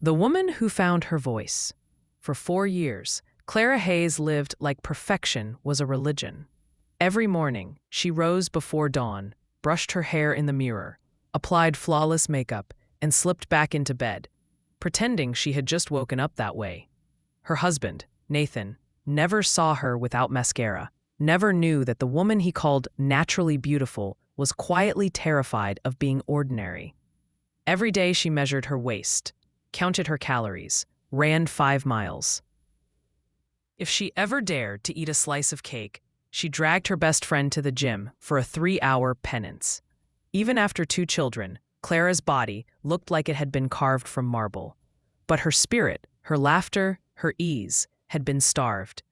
The Woman Who Found Her Voice. For 4 years, Clara Hayes lived like perfection was a religion. Every morning, she rose before dawn, brushed her hair in the mirror, applied flawless makeup, and slipped back into bed, pretending she had just woken up that way. Her husband, Nathan, never saw her without mascara, never knew that the woman he called naturally beautiful was quietly terrified of being ordinary. Every day she measured her waist, counted her calories, ran 5 miles. If she ever dared to eat a slice of cake, she dragged her best friend to the gym for a 3-hour penance. Even after 2 children, Clara's body looked like it had been carved from marble. But her spirit, her laughter, her ease, had been starved.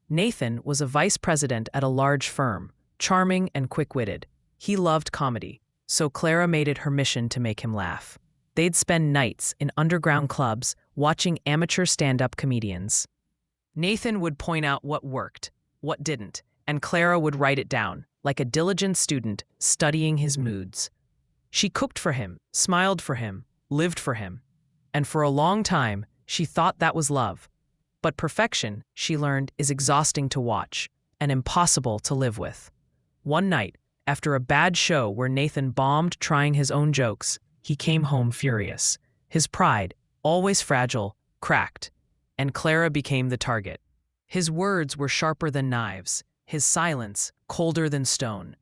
Nathan was a vice president at a large firm, charming and quick-witted. He loved comedy, so Clara made it her mission to make him laugh. They'd spend nights in underground clubs watching amateur stand-up comedians. Nathan would point out what worked, what didn't, and Clara would write it down, like a diligent student studying his moods. She cooked for him, smiled for him, lived for him. And for a long time, she thought that was love. But perfection, she learned, is exhausting to watch and impossible to live with. One night, after a bad show where Nathan bombed trying his own jokes, he came home furious. His pride, always fragile, cracked, and Clara became the target. His words were sharper than knives, his silence colder than stone.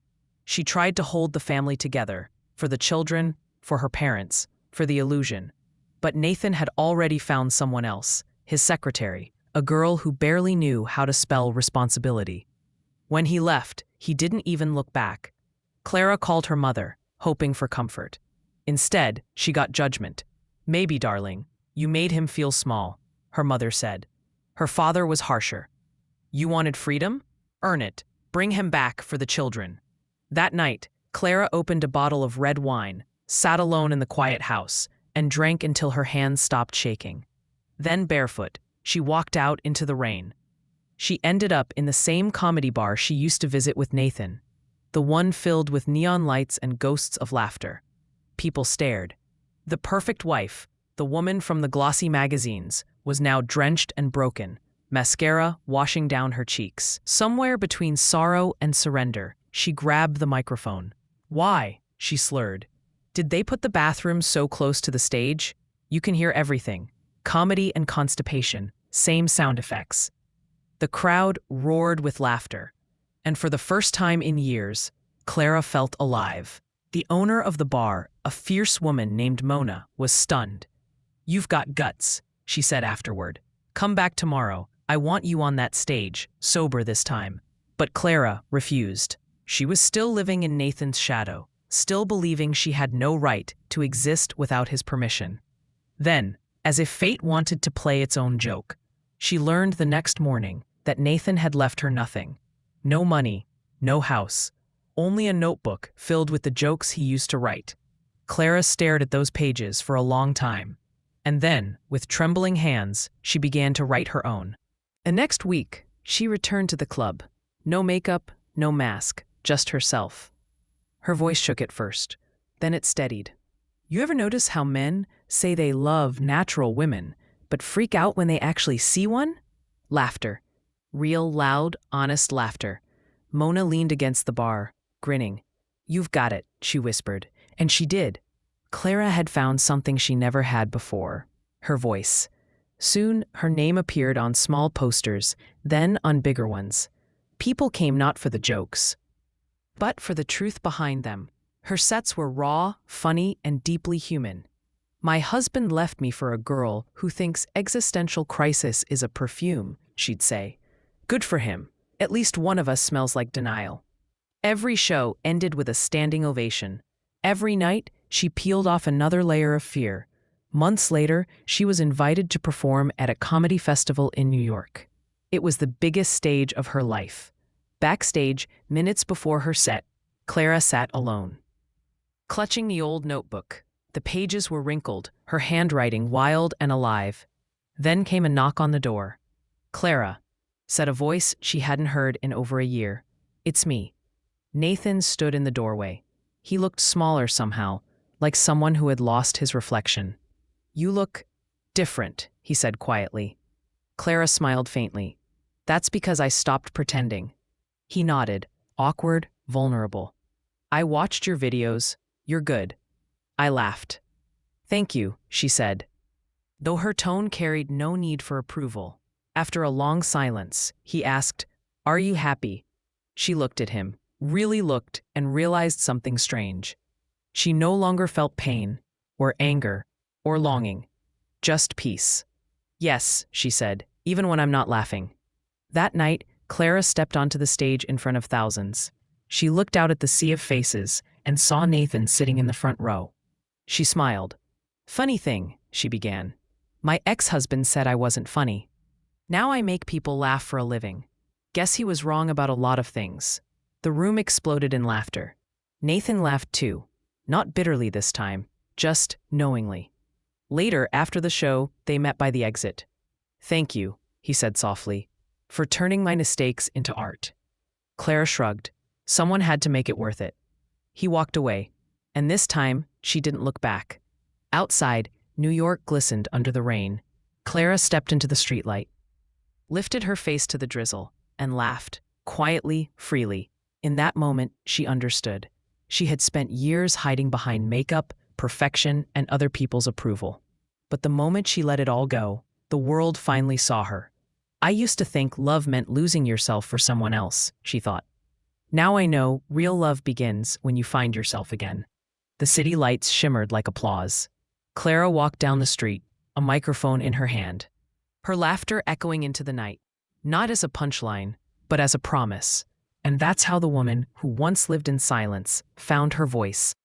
She tried to hold the family together, for the children, for her parents, for the illusion. But Nathan had already found someone else, his secretary, a girl who barely knew how to spell responsibility. When he left, he didn't even look back. Clara called her mother, hoping for comfort. Instead, she got judgment. "Maybe, darling, you made him feel small," her mother said. Her father was harsher. "You wanted freedom? Earn it. Bring him back for the children." That night, Clara opened a bottle of red wine, sat alone in the quiet house, and drank until her hands stopped shaking. Then, barefoot, she walked out into the rain. She ended up in the same comedy bar she used to visit with Nathan, the one filled with neon lights and ghosts of laughter. People stared. The perfect wife, the woman from the glossy magazines, was now drenched and broken, mascara washing down her cheeks. Somewhere between sorrow and surrender, she grabbed the microphone. "Why?" she slurred. "Did they put the bathroom so close to the stage? You can hear everything. Comedy and constipation, same sound effects." The crowd roared with laughter, and for the first time in years, Clara felt alive. The owner of the bar, a fierce woman named Mona, was stunned. "You've got guts," she said afterward. "Come back tomorrow. I want you on that stage, sober this time." But Clara refused. She was still living in Nathan's shadow, still believing she had no right to exist without his permission. Then, as if fate wanted to play its own joke, she learned the next morning that Nathan had left her nothing. No money, no house, only a notebook filled with the jokes he used to write. Clara stared at those pages for a long time, and then, with trembling hands, she began to write her own. The next week, she returned to the club. No makeup, no mask, just herself. Her voice shook at first, then it steadied. "You ever notice how men say they love natural women, but freak out when they actually see one?" Laughter. Real, loud, honest laughter. Mona leaned against the bar, grinning. "You've got it," she whispered. And she did. Clara had found something she never had before. Her voice. Soon, her name appeared on small posters, then on bigger ones. People came not for the jokes, but for the truth behind them. Her sets were raw, funny, and deeply human. "My husband left me for a girl who thinks existential crisis is a perfume," she'd say. "Good for him. At least one of us smells like denial." Every show ended with a standing ovation. Every night, she peeled off another layer of fear. Months later, she was invited to perform at a comedy festival in New York. It was the biggest stage of her life. Backstage, minutes before her set, Clara sat alone, clutching the old notebook. The pages were wrinkled, her handwriting wild and alive. Then came a knock on the door. "Clara," said a voice she hadn't heard in over a year. "It's me." Nathan stood in the doorway. He looked smaller somehow, like someone who had lost his reflection. "You look Different, he said quietly. Clara smiled faintly. That's because I stopped pretending. He nodded, awkward, vulnerable. I watched your videos. You're good. I laughed. Thank you, she said, though her tone carried no need for approval. After a long silence, he asked, Are you happy? She looked at him, really looked, and realized something strange. She no longer felt pain, or anger, or longing. Just peace. Yes, she said, even when I'm not laughing. That night, Clara stepped onto the stage in front of thousands. She looked out at the sea of faces and saw Nathan sitting in the front row. She smiled. Funny thing, she began. My ex-husband said I wasn't funny. Now I make people laugh for a living. Guess he was wrong about a lot of things. The room exploded in laughter. Nathan laughed too, not bitterly this time, just knowingly. Later, after the show, they met by the exit. Thank you, he said softly, for turning my mistakes into art. Clara shrugged. Someone had to make it worth it. He walked away, and this time, she didn't look back. Outside, New York glistened under the rain. Clara stepped into the streetlight, lifted her face to the drizzle, and laughed, quietly, freely. In that moment, she understood. She had spent years hiding behind makeup, perfection, and other people's approval. But the moment she let it all go, the world finally saw her. I used to think love meant losing yourself for someone else, she thought. Now I know real love begins when you find yourself again. The city lights shimmered like applause. Clara walked down the street, a microphone in her hand. Her laughter echoing into the night, not as a punchline, but as a promise. And that's how the woman who once lived in silence found her voice